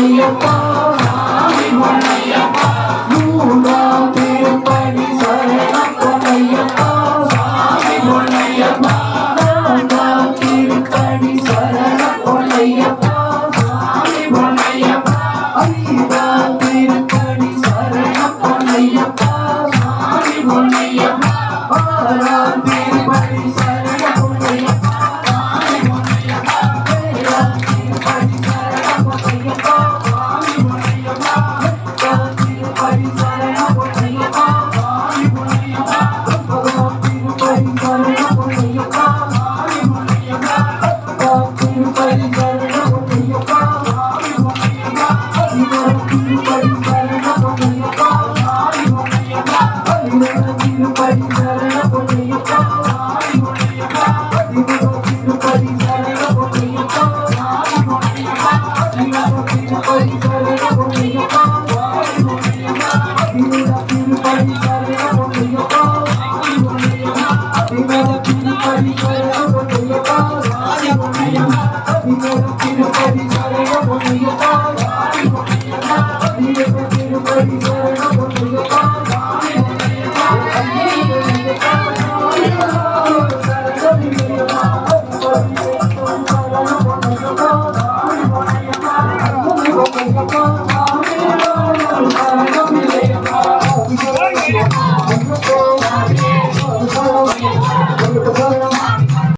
பொன்னையப்பா சாமி பொன்னையப்பா மூன்றாம் திருப்படி சரணம் பொன்னையப்பா சாமி பொன்னையப்பா நான்காம் திருப்படி சரணம் பொன்னையப்பா சாமி பொன்னையப்பா ஐந்தாம் திருப்படி சரணம் பொன்னையப்பா சாமி பொன்னையப்பா ஆறாம் திருப்படி சரணம் பொன்னையப்பா சாமி பொன்னையப்பா ஏழாம் திருப்படி சரணம் பொன்னையப்பா சாமி பொன்னையப்பா எட்டாம் திருப்படி சரணம் பொன்னையப்பா சாமி பொன்னையப்பா ஒன்பதாம் திருப்படி சரணம் பொன்னையப்பா சாமி பொன்னையப்பா பத்தாம் திருப்படி சரணம் பொன்னையப்பா சாமி பொன்னையப்பா பதினோராம் திருப்படி சரணம் பொன்னையப்பா சாமி பொன்னையப்பா பதினேழாம் திருப்படி சரணம் பொன்னையப்பா சாமி பொன்னையப்பா பதிமூணாம் திருப்படி சரணம் பொன்னையப்பா சாமி பொன்னையப்பா பதினாறாம் திருப்படி சரணம் பொன்னையப்பா சாமி பொன்னையப்பா பதினேழாம் திருப்படி சரணம் பொன்னையப்பா சாமி பொன்னையப்பா பதினாறாம் திருப்படி சரணம் பொன்னையப்பா சாமி பொன்னையப்பா பதினேழாம் திருப்படி சரணம் பொன்னையப்பா சாமி பொன்னையப்பா பதினெட்டாம் திருப்படி சரணம் பொன்னையப்பா சாமி பொன்னையப்பா